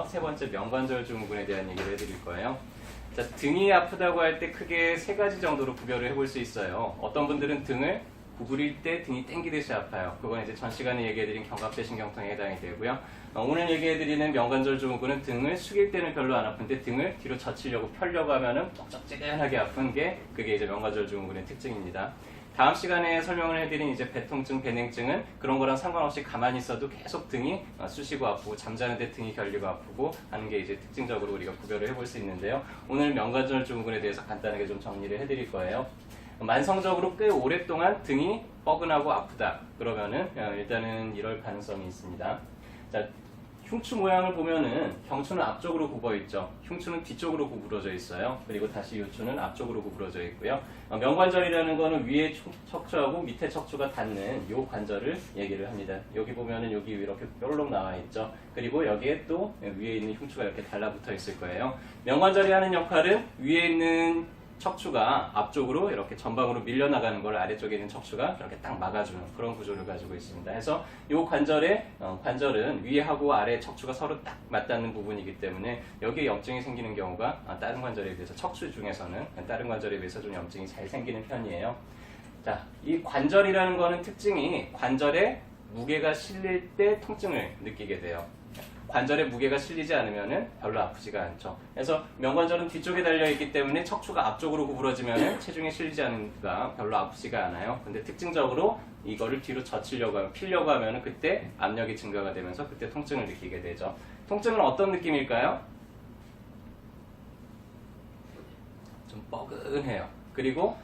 세 번째 명관절 증후군에 대한 얘기를 해드릴 거예요. 자, 등이 아프다고 할 때 크게 세 가지 정도로 구별을 해볼 수 있어요. 어떤 분들은 등을 구부릴 때 등이 땡기듯이 아파요. 그건 이제 전 시간에 얘기해드린 견갑대 신경통에 해당이 되고요. 오늘 얘기해드리는 명관절 증후군은 등을 숙일 때는 별로 안 아픈데 등을 뒤로 젖히려고 펴려고 하면은 쩍쩍찌근하게 아픈 게 그게 이제 명관절 증후군의 특징입니다. 다음 시간에 설명을 해드린 이제 배통증, 배냉증은 그런 거랑 상관없이 가만히 있어도 계속 등이 쑤시고 아프고 잠자는데 등이 결리고 아프고 하는 게 이제 특징적으로 우리가 구별을 해볼 수 있는데요. 오늘 명관절 증후군에 대해서 간단하게 좀 정리를 해드릴 거예요. 만성적으로 꽤 오랫동안 등이 뻐근하고 아프다. 그러면은 일단은 이럴 가능성이 있습니다. 자, 흉추 모양을 보면은 경추는 앞쪽으로 굽어 있죠. 흉추는 뒤쪽으로 구부러져 있어요. 그리고 다시 요추는 앞쪽으로 구부러져 있고요. 명관절이라는 거는 위에 척추하고 밑에 척추가 닿는 요 관절을 얘기를 합니다. 여기 보면은 여기 이렇게 뾰로록 나와 있죠. 그리고 여기에 또 위에 있는 흉추가 이렇게 달라붙어 있을 거예요. 명관절이 하는 역할은 위에 있는 척추가 앞쪽으로 이렇게 전방으로 밀려나가는 걸 아래쪽에 있는 척추가 이렇게 딱 막아주는 그런 구조를 가지고 있습니다. 그래서 이 관절은 위하고 아래 척추가 서로 딱 맞닿는 부분이기 때문에 여기에 염증이 생기는 경우가 다른 관절에 비해서 척추 중에서는 다른 관절에 비해서 좀 염증이 잘 생기는 편이에요. 자, 이 관절이라는 거는 특징이 관절에 무게가 실릴 때 통증을 느끼게 돼요. 관절에 무게가 실리지 않으면 별로 아프지가 않죠. 그래서 명관절은 뒤쪽에 달려있기 때문에 척추가 앞쪽으로 구부러지면 체중에 실리지 않으니까 별로 아프지가 않아요. 근데 특징적으로 이거를 뒤로 젖히려고 하면, 피려고 하면 그때 압력이 증가가 되면서 그때 통증을 느끼게 되죠. 통증은 어떤 느낌일까요? 좀 뻐근해요. 그리고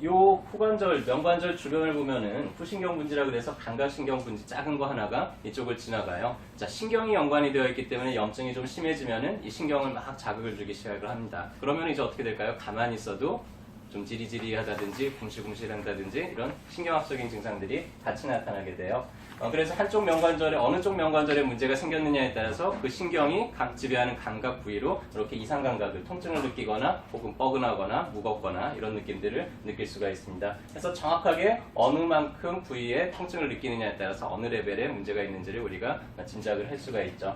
요 후관절, 명관절 주변을 보면은 후신경분지라 그래서 감각신경분지 작은 거 하나가 이쪽을 지나가요. 자, 신경이 연관이 되어 있기 때문에 염증이 좀 심해지면은 이 신경을 막 자극을 주기 시작을 합니다. 그러면 이제 어떻게 될까요? 가만히 있어도 좀 지리지리하다든지 궁시궁시한다든지 이런 신경학적인 증상들이 같이 나타나게 돼요. 그래서 한쪽 명관절에 어느 쪽 명관절에 문제가 생겼느냐에 따라서 그 신경이 지배하는 감각 부위로 이렇게 이상 감각을 통증을 느끼거나 혹은 뻐근하거나 무겁거나 이런 느낌들을 느낄 수가 있습니다. 그래서 정확하게 어느 만큼 부위에 통증을 느끼느냐에 따라서 어느 레벨에 문제가 있는지를 우리가 짐작을 할 수가 있죠.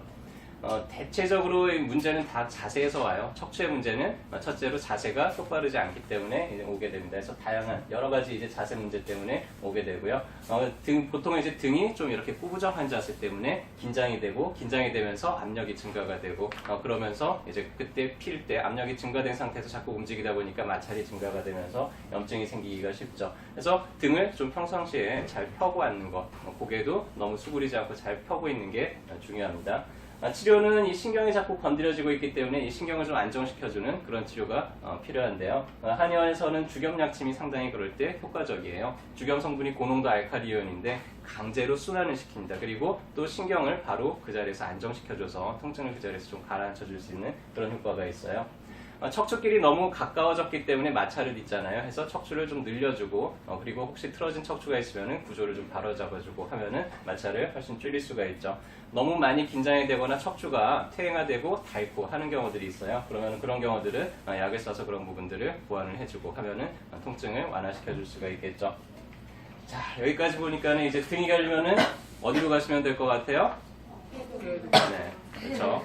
대체적으로 문제는 다 자세에서 와요. 척추의 문제는 첫째로 자세가 똑바르지 않기 때문에 이제 오게 됩니다. 그래서 다양한 여러 가지 이제 자세 문제 때문에 오게 되고요. 보통 이제 등이 좀 이렇게 꾸부정한 자세 때문에 긴장이 되면서 압력이 증가가 되고 그러면서 이제 그때 필 때 압력이 증가된 상태에서 자꾸 움직이다 보니까 마찰이 증가가 되면서 염증이 생기기가 쉽죠. 그래서 등을 좀 평상시에 잘 펴고 앉는 것, 고개도 너무 수그리지 않고 잘 펴고 있는 게 중요합니다. 치료는 이 신경이 자꾸 건드려지고 있기 때문에 이 신경을 좀 안정시켜주는 그런 치료가 필요한데요. 한의원에서는 주겸약침이 상당히 그럴 때 효과적이에요. 주겸 성분이 고농도 알칼리이온인데 강제로 순환을 시킵니다. 그리고 또 신경을 바로 그 자리에서 안정시켜줘서 통증을 그 자리에서 좀 가라앉혀줄 수 있는 그런 효과가 있어요. 척추끼리 너무 가까워졌기 때문에 마찰을 빚잖아요. 해서 척추를 좀 늘려주고 그리고 혹시 틀어진 척추가 있으면 구조를 좀 바로잡아주고 하면은 마찰을 훨씬 줄일 수가 있죠. 너무 많이 긴장이 되거나 척추가 퇴행화되고 닳고 하는 경우들이 있어요. 그러면 그런 경우들은 약을 써서 그런 부분들을 보완을 해주고 하면은 통증을 완화시켜줄 수가 있겠죠. 자, 여기까지 보니까는 이제 등이 갈리면은 어디로 가시면 될 것 같아요? 네. 그렇죠.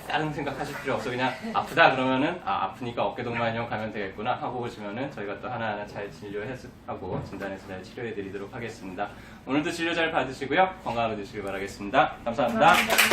다른 생각하실 필요 없어. 그냥 아프다 그러면은 아프니까 어깨동무한의원 가면 되겠구나 하고 오시면은 저희가 또 하나하나 잘 진료하고 진단해서 잘 치료해 드리도록 하겠습니다. 오늘도 진료 잘 받으시고요. 건강하게 되시길 바라겠습니다. 감사합니다.